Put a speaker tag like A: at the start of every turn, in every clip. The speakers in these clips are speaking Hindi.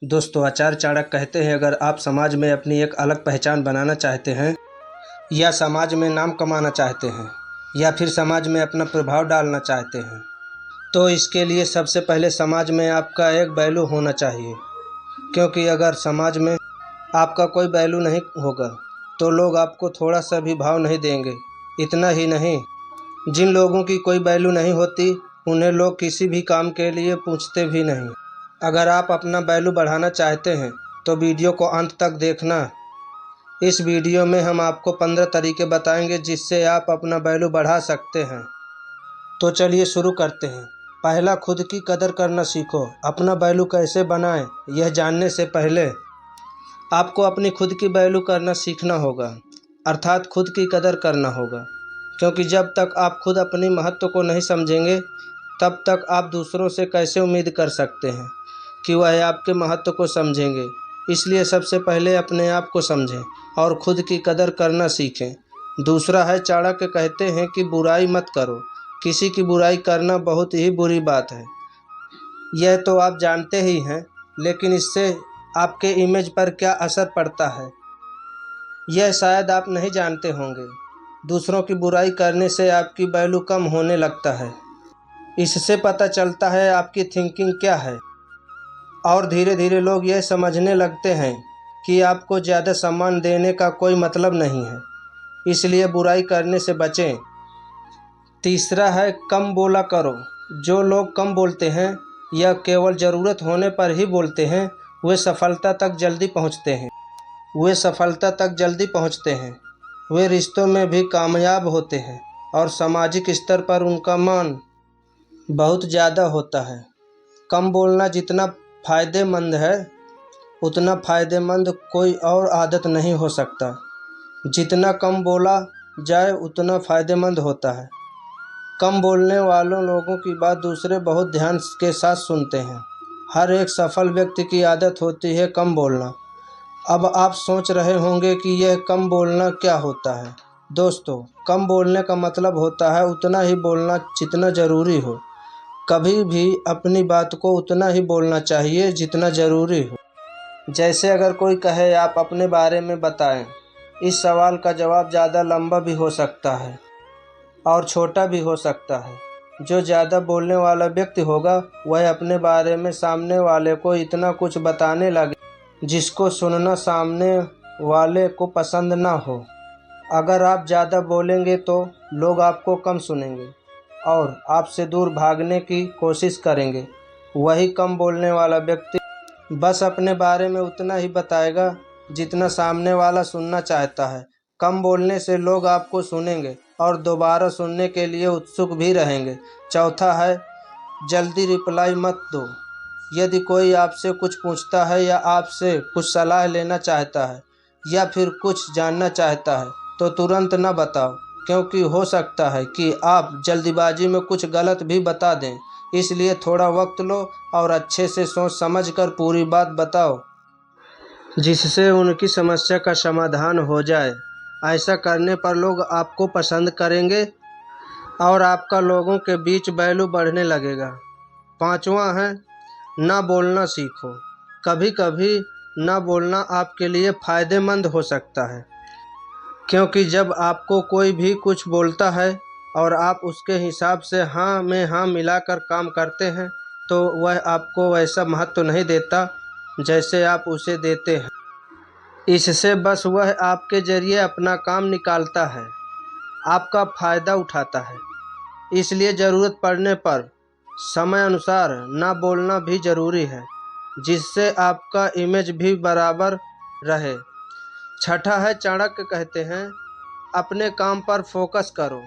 A: दोस्तों, आचार्य चाणक्य कहते हैं, अगर आप समाज में अपनी एक अलग पहचान बनाना चाहते हैं या समाज में नाम कमाना चाहते हैं या फिर समाज में अपना प्रभाव डालना चाहते हैं, तो इसके लिए सबसे पहले समाज में आपका एक वैल्यू होना चाहिए। क्योंकि अगर समाज में आपका कोई वैल्यू नहीं होगा तो लोग आपको थोड़ा सा भी भाव नहीं देंगे। इतना ही नहीं, जिन लोगों की कोई वैल्यू नहीं होती उन्हें लोग किसी भी काम के लिए पूछते भी नहीं। अगर आप अपना वैल्यू बढ़ाना चाहते हैं तो वीडियो को अंत तक देखना। इस वीडियो में हम आपको 15 तरीके बताएंगे जिससे आप अपना वैल्यू बढ़ा सकते हैं। तो चलिए शुरू करते हैं। पहला, खुद की कदर करना सीखो। अपना वैल्यू कैसे बनाएं, यह जानने से पहले आपको अपनी खुद की वैल्यू करना सीखना होगा, अर्थात खुद की कदर करना होगा। क्योंकि जब तक आप खुद अपनी महत्व को नहीं समझेंगे तब तक आप दूसरों से कैसे उम्मीद कर सकते हैं कि वह आपके महत्व को समझेंगे। इसलिए सबसे पहले अपने आप को समझें और खुद की कदर करना सीखें। दूसरा है, चाणक्य कहते हैं कि बुराई मत करो। किसी की बुराई करना बहुत ही बुरी बात है, यह तो आप जानते ही हैं, लेकिन इससे आपके इमेज पर क्या असर पड़ता है यह शायद आप नहीं जानते होंगे। दूसरों की बुराई करने से आपकी वैल्यू कम होने लगता है। इससे पता चलता है आपकी थिंकिंग क्या है, और धीरे धीरे लोग यह समझने लगते हैं कि आपको ज़्यादा सम्मान देने का कोई मतलब नहीं है। इसलिए बुराई करने से बचें। तीसरा है, कम बोला करो। जो लोग कम बोलते हैं या केवल ज़रूरत होने पर ही बोलते हैं, वे सफलता तक जल्दी पहुंचते हैं। वे रिश्तों में भी कामयाब होते हैं और सामाजिक स्तर पर उनका मान बहुत ज़्यादा होता है। कम बोलना जितना फ़ायदेमंद है उतना फ़ायदेमंद कोई और आदत नहीं हो सकता। जितना कम बोला जाए उतना फ़ायदेमंद होता है। कम बोलने वालों लोगों की बात दूसरे बहुत ध्यान के साथ सुनते हैं। हर एक सफल व्यक्ति की आदत होती है कम बोलना। अब आप सोच रहे होंगे कि यह कम बोलना क्या होता है। दोस्तों, कम बोलने का मतलब होता है उतना ही बोलना जितना ज़रूरी हो। कभी भी अपनी बात को उतना ही बोलना चाहिए जितना ज़रूरी हो। जैसे अगर कोई कहे, आप अपने बारे में बताएं। इस सवाल का जवाब ज़्यादा लंबा भी हो सकता है और छोटा भी हो सकता है। जो ज़्यादा बोलने वाला व्यक्ति होगा वह अपने बारे में सामने वाले को इतना कुछ बताने लगे जिसको सुनना सामने वाले को पसंद ना हो। अगर आप ज़्यादा बोलेंगे तो लोग आपको कम सुनेंगे और आपसे दूर भागने की कोशिश करेंगे। वही कम बोलने वाला व्यक्ति बस अपने बारे में उतना ही बताएगा जितना सामने वाला सुनना चाहता है। कम बोलने से लोग आपको सुनेंगे और दोबारा सुनने के लिए उत्सुक भी रहेंगे। चौथा है, जल्दी रिप्लाई मत दो। यदि कोई आपसे कुछ पूछता है या आपसे कुछ सलाह लेना चाहता है या फिर कुछ जानना चाहता है तो तुरंत न बताओ, क्योंकि हो सकता है कि आप जल्दीबाजी में कुछ गलत भी बता दें। इसलिए थोड़ा वक्त लो और अच्छे से सोच समझ कर पूरी बात बताओ, जिससे उनकी समस्या का समाधान हो जाए। ऐसा करने पर लोग आपको पसंद करेंगे और आपका लोगों के बीच वैल्यू बढ़ने लगेगा। पांचवा है, ना बोलना सीखो। कभी कभी ना बोलना आपके लिए फ़ायदेमंद हो सकता है, क्योंकि जब आपको कोई भी कुछ बोलता है और आप उसके हिसाब से हाँ में हाँ मिलाकर काम करते हैं तो वह आपको वैसा महत्व नहीं देता जैसे आप उसे देते हैं। इससे बस वह आपके ज़रिए अपना काम निकालता है, आपका फ़ायदा उठाता है। इसलिए ज़रूरत पड़ने पर समय अनुसार ना बोलना भी ज़रूरी है, जिससे आपका इमेज भी बराबर रहे। छठा है, चाणक्य कहते हैं, अपने काम पर फोकस करो।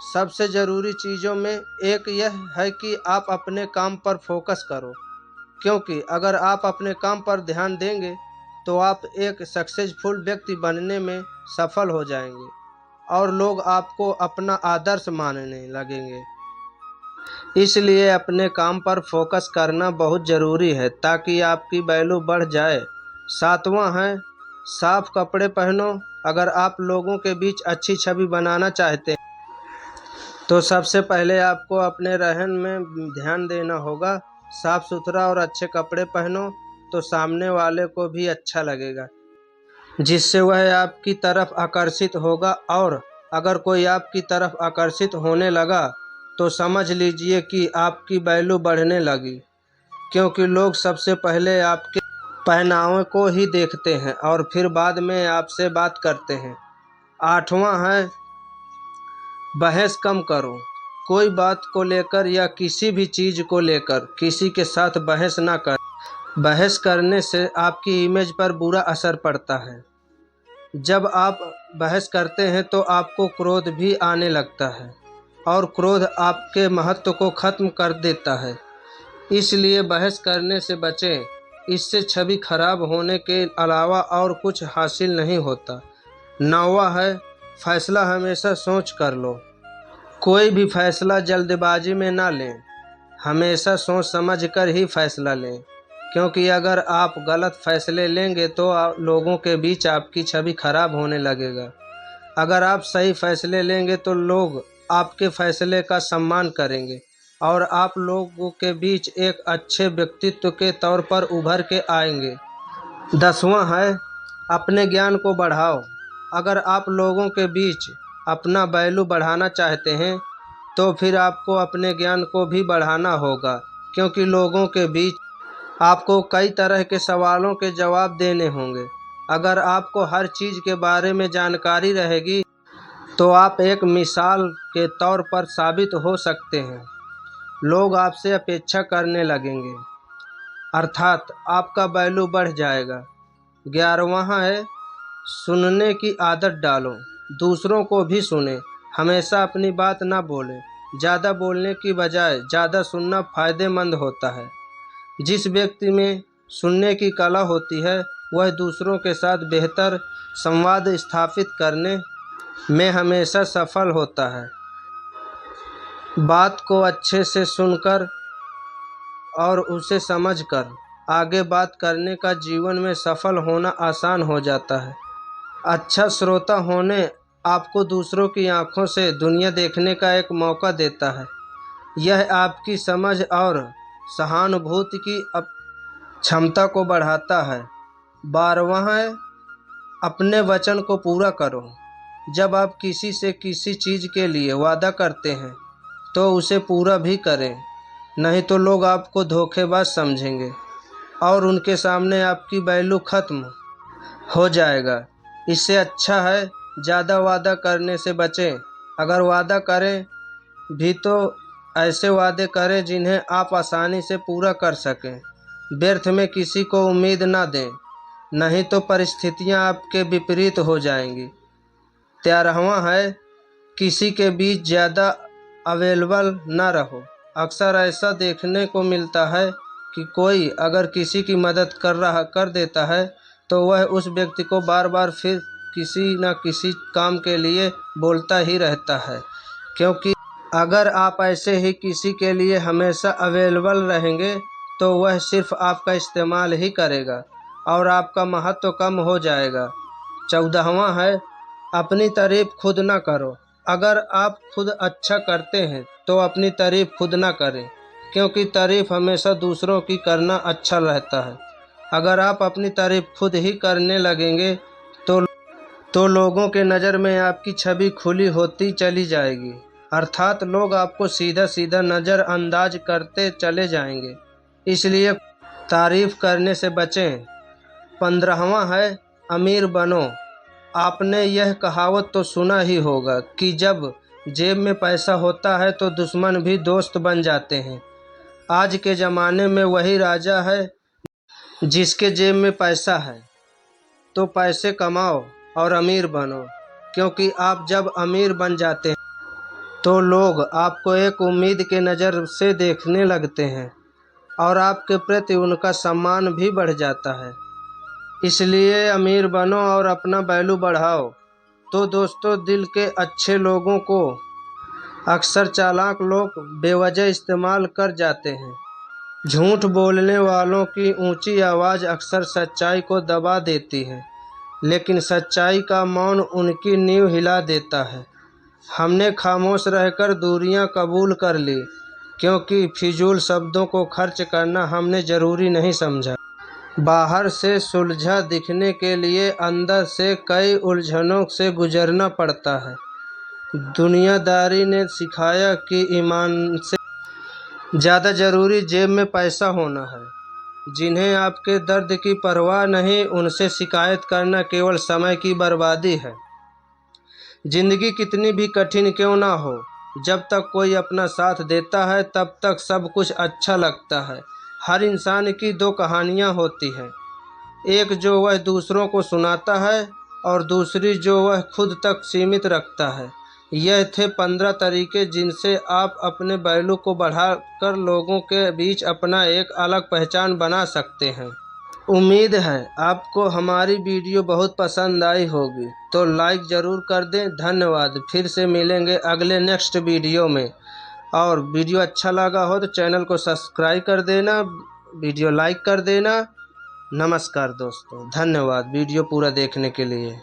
A: सबसे ज़रूरी चीज़ों में एक यह है कि आप अपने काम पर फोकस करो, क्योंकि अगर आप अपने काम पर ध्यान देंगे तो आप एक सक्सेसफुल व्यक्ति बनने में सफल हो जाएंगे और लोग आपको अपना आदर्श मानने लगेंगे। इसलिए अपने काम पर फोकस करना बहुत ज़रूरी है ताकि आपकी वैल्यू बढ़ जाए। सातवां है, साफ कपड़े पहनो। अगर आप लोगों के बीच अच्छी छवि बनाना चाहते हैं तो सबसे पहले आपको अपने रहन में ध्यान देना होगा। साफ सुथरा और अच्छे कपड़े पहनो तो सामने वाले को भी अच्छा लगेगा, जिससे वह आपकी तरफ आकर्षित होगा। और अगर कोई आपकी तरफ आकर्षित होने लगा तो समझ लीजिए कि आपकी वैल्यू बढ़ने लगी, क्योंकि लोग सबसे पहले आपके पहनावे को ही देखते हैं और फिर बाद में आपसे बात करते हैं। 8वां है, बहस कम करो। कोई बात को लेकर या किसी भी चीज़ को लेकर किसी के साथ बहस ना कर। बहस करने से आपकी इमेज पर बुरा असर पड़ता है। जब आप बहस करते हैं तो आपको क्रोध भी आने लगता है और क्रोध आपके महत्व को ख़त्म कर देता है। इसलिए बहस करने से बचें। इससे छवि खराब होने के अलावा और कुछ हासिल नहीं होता। 9वां है, फैसला हमेशा सोच कर लो। कोई भी फैसला जल्दबाजी में ना लें, हमेशा सोच समझ कर ही फैसला लें, क्योंकि अगर आप गलत फैसले लेंगे तो लोगों के बीच आपकी छवि खराब होने लगेगा। अगर आप सही फैसले लेंगे तो लोग आपके फैसले का सम्मान करेंगे और आप लोगों के बीच एक अच्छे व्यक्तित्व के तौर पर उभर के आएंगे। 10वां है, अपने ज्ञान को बढ़ाओ। अगर आप लोगों के बीच अपना वैल्यू बढ़ाना चाहते हैं तो फिर आपको अपने ज्ञान को भी बढ़ाना होगा, क्योंकि लोगों के बीच आपको कई तरह के सवालों के जवाब देने होंगे। अगर आपको हर चीज़ के बारे में जानकारी रहेगी तो आप एक मिसाल के तौर पर साबित हो सकते हैं। लोग आपसे अपेक्षा करने लगेंगे, अर्थात आपका वैल्यू बढ़ जाएगा। 11वां है, सुनने की आदत डालो। दूसरों को भी सुने, हमेशा अपनी ना बोलें। ज़्यादा बोलने की बजाय ज़्यादा सुनना फ़ायदेमंद होता है। जिस व्यक्ति में सुनने की कला होती है वह दूसरों के साथ बेहतर संवाद स्थापित करने में हमेशा सफल होता है। बात को अच्छे से सुनकर और उसे समझकर आगे बात करने का जीवन में सफल होना आसान हो जाता है। अच्छा श्रोता होने आपको दूसरों की आंखों से दुनिया देखने का एक मौका देता है। यह आपकी समझ और सहानुभूति की क्षमता को बढ़ाता है। 12वां है, अपने वचन को पूरा करो। जब आप किसी से किसी चीज़ के लिए वादा करते हैं तो उसे पूरा भी करें, नहीं तो लोग आपको धोखेबाज समझेंगे और उनके सामने आपकी वैल्यू ख़त्म हो जाएगा। इससे अच्छा है ज़्यादा वादा करने से बचें। अगर वादा करें भी तो ऐसे वादे करें जिन्हें आप आसानी से पूरा कर सकें। व्यर्थ में किसी को उम्मीद ना दें, नहीं तो परिस्थितियां आपके विपरीत हो जाएंगी। 13वां है, किसी के बीच ज़्यादा अवेलेबल ना रहो। अक्सर ऐसा देखने को मिलता है कि कोई अगर किसी की मदद कर देता है तो वह उस व्यक्ति को बार बार फिर किसी न किसी काम के लिए बोलता ही रहता है, क्योंकि अगर आप ऐसे ही किसी के लिए हमेशा अवेलेबल रहेंगे तो वह सिर्फ आपका इस्तेमाल ही करेगा और आपका महत्व कम हो जाएगा। 14वां है, अपनी तारीफ खुद ना करो। अगर आप खुद अच्छा करते हैं तो अपनी तारीफ खुद ना करें, क्योंकि तारीफ हमेशा दूसरों की करना अच्छा रहता है। अगर आप अपनी तारीफ खुद ही करने लगेंगे तो लोगों के नज़र में आपकी छवि खुली होती चली जाएगी, अर्थात लोग आपको सीधा सीधा नज़रअंदाज करते चले जाएंगे। इसलिए तारीफ करने से बचें। 15वां है, अमीर बनो। आपने यह कहावत तो सुना ही होगा कि जब जेब में पैसा होता है तो दुश्मन भी दोस्त बन जाते हैं। आज के ज़माने में वही राजा है जिसके जेब में पैसा है। तो पैसे कमाओ और अमीर बनो, क्योंकि आप जब अमीर बन जाते हैं तो लोग आपको एक उम्मीद के नज़र से देखने लगते हैं और आपके प्रति उनका सम्मान भी बढ़ जाता है। इसलिए अमीर बनो और अपना वैल्यू बढ़ाओ। तो दोस्तों, दिल के अच्छे लोगों को अक्सर चालाक लोग बेवजह इस्तेमाल कर जाते हैं। झूठ बोलने वालों की ऊंची आवाज़ अक्सर सच्चाई को दबा देती है, लेकिन सच्चाई का मौन उनकी नींव हिला देता है। हमने खामोश रहकर दूरियां कबूल कर ली, क्योंकि फिजूल शब्दों को खर्च करना हमने ज़रूरी नहीं समझा। बाहर से सुलझा दिखने के लिए अंदर से कई उलझनों से गुजरना पड़ता है। दुनियादारी ने सिखाया कि ईमान से ज़्यादा ज़रूरी जेब में पैसा होना है। जिन्हें आपके दर्द की परवाह नहीं, उनसे शिकायत करना केवल समय की बर्बादी है। ज़िंदगी कितनी भी कठिन क्यों ना हो, जब तक कोई अपना साथ देता है तब तक सब कुछ अच्छा लगता है। हर इंसान की दो कहानियाँ होती हैं, एक जो वह दूसरों को सुनाता है और दूसरी जो वह खुद तक सीमित रखता है। यह थे 15 तरीके जिनसे आप अपने वैल्यू को बढ़ाकर लोगों के बीच अपना एक अलग पहचान बना सकते हैं। उम्मीद है आपको हमारी वीडियो बहुत पसंद आई होगी, तो लाइक ज़रूर कर दें। धन्यवाद। फिर से मिलेंगे अगले नेक्स्ट वीडियो में। और वीडियो अच्छा लगा हो तो चैनल को सब्सक्राइब कर देना, वीडियो लाइक कर देना। नमस्कार दोस्तों, धन्यवाद वीडियो पूरा देखने के लिए।